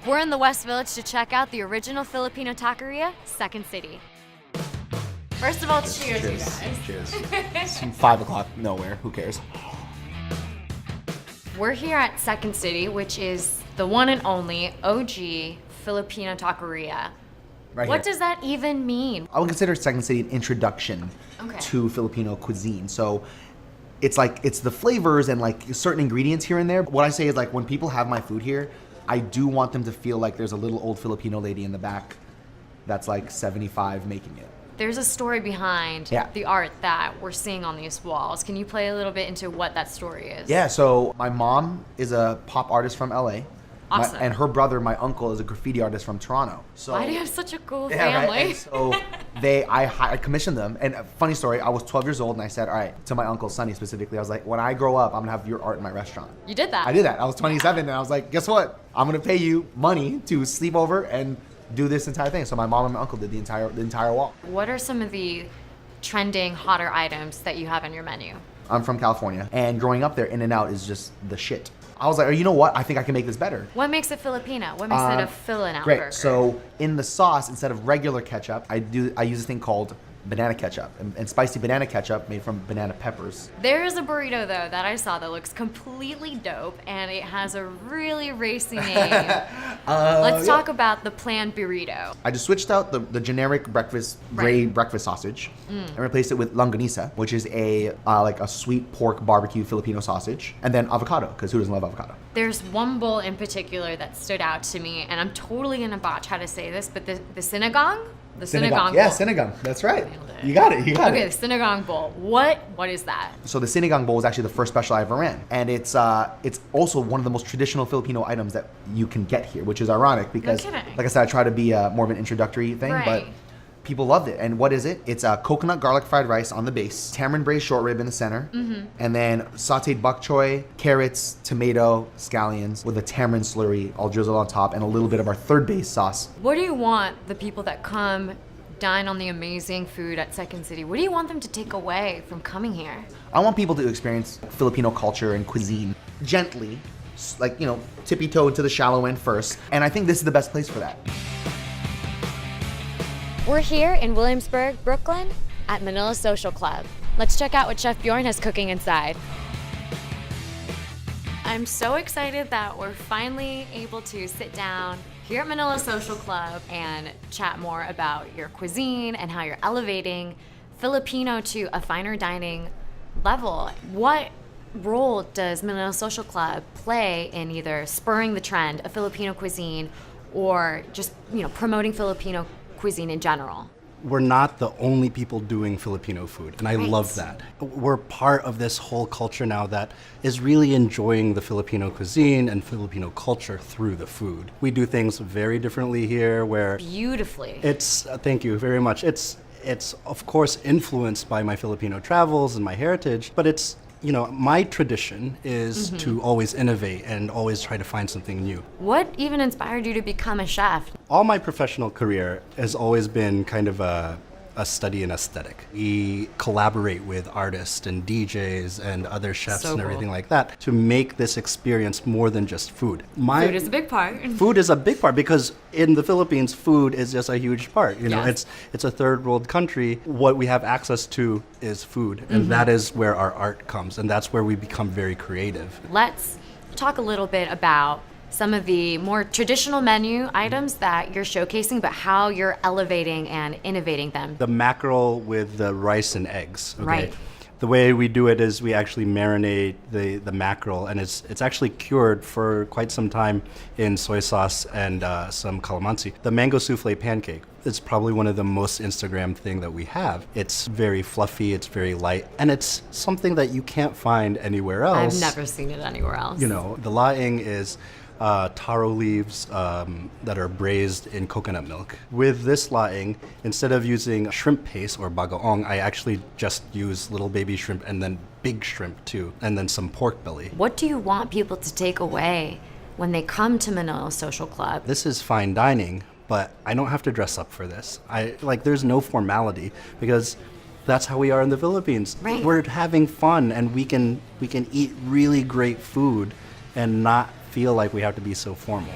We're in the West Village to check out the original Filipino taqueria, Second City. First of all, cheers, you guys. Cheers. It's 5 o'clock nowhere. Who cares? We're here at Second City, which is the one and only OG Filipino taqueria. Right What here. does that even mean? I would consider Second City an introduction to Filipino cuisine. So it's the flavors and like certain ingredients here and there. What I say is like when people have my food here, I do want them to feel like there's a little old Filipino lady in the back that's like 75 making it. There's a story behind the art that we're seeing on these walls. Can you play a little bit into what that story is? Yeah, so my mom is a pop artist from LA. Awesome. And her brother, my uncle, is a graffiti artist from Toronto. So why do you have such a cool yeah, family? right? And so I commissioned them. And a funny story, I was 12 years old and I said, all right, to my uncle Sonny specifically, I was like, when I grow up, I'm gonna have your art in my restaurant. You did that? I did that. I was 27 and I was like, guess what? I'm gonna pay you money to sleep over and do this entire thing. So my mom and my uncle did the entire wall. What are some of the trending hotter items that you have on your menu? I'm from California, and growing up there, In-N-Out is just the shit. I was like, oh, you know what? I think I can make this better. What makes it Filipino? What makes it a fill-in-out Great. burger? So in the sauce, instead of regular ketchup, I use this thing called banana ketchup, and spicy banana ketchup made from banana peppers. There's a burrito, though, that I saw that looks completely dope, and it has a really racy name. Let's talk about the planned burrito. I just switched out the generic gray breakfast sausage and replaced it with longanisa, which is a sweet pork barbecue Filipino sausage, and then avocado, because who doesn't love avocado? There's one bowl in particular that stood out to me, and I'm totally gonna botch how to say this, but the sinigang? The sinigang Yeah, bowl. sinigang. That's right. You got it. Okay, the sinigang bowl. What is that? So the sinigang bowl is actually the first special I ever ran, and it's also one of the most traditional Filipino items that you can get here, which is ironic because, No kidding. like I said, I try to be more of an introductory thing, but people loved it. And what is it? It's coconut garlic fried rice on the base, tamarind braised short rib in the center, and then sautéed bok choy, carrots, tomato, scallions with a tamarind slurry all drizzled on top, and a little bit of our third base sauce. What do you want the people that come dine on the amazing food at Second City? What do you want them to take away from coming here? I want people to experience Filipino culture and cuisine gently, like, tippy-toe into the shallow end first. And I think this is the best place for that. We're here in Williamsburg, Brooklyn at Manila Social Club. Let's check out what Chef Bjorn has cooking inside. I'm so excited that we're finally able to sit down here at Manila Social Club and chat more about your cuisine and how you're elevating Filipino to a finer dining level. What role does Manila Social Club play in either spurring the trend of Filipino cuisine or just, promoting Filipino cuisine in general? We're not the only people doing Filipino food, and I love that. We're part of this whole culture now that is really enjoying the Filipino cuisine and Filipino culture through the food. We do things very differently here where Beautifully. thank you very much. It's of course influenced by my Filipino travels and my heritage, but it's my tradition is to always innovate and always try to find something new. What even inspired you to become a chef? All my professional career has always been kind of a study in aesthetic. We collaborate with artists and DJs and other chefs and everything like that to make this experience more than just food. Food is a big part. Food is a big part because in the Philippines, food is just a huge part. It's a third world country. What we have access to is food, and that is where our art comes, and that's where we become very creative. Let's talk a little bit about some of the more traditional menu items that you're showcasing, but how you're elevating and innovating them. The mackerel with the rice and eggs. Okay? Right. The way we do it is we actually marinate the mackerel, and it's actually cured for quite some time in soy sauce and some calamansi. The mango souffle pancake is probably one of the most Instagram thing that we have. It's very fluffy, it's very light, and it's something that you can't find anywhere else. I've never seen it anywhere else. The laing is taro leaves that are braised in coconut milk. With this laing, instead of using shrimp paste or bagoong, I actually just use little baby shrimp and then big shrimp too, and then some pork belly. What do you want people to take away when they come to Manila Social Club? This is fine dining, but I don't have to dress up for this. There's no formality because that's how we are in the Philippines. Right. We're having fun, and we can eat really great food and not feel like we have to be so formal.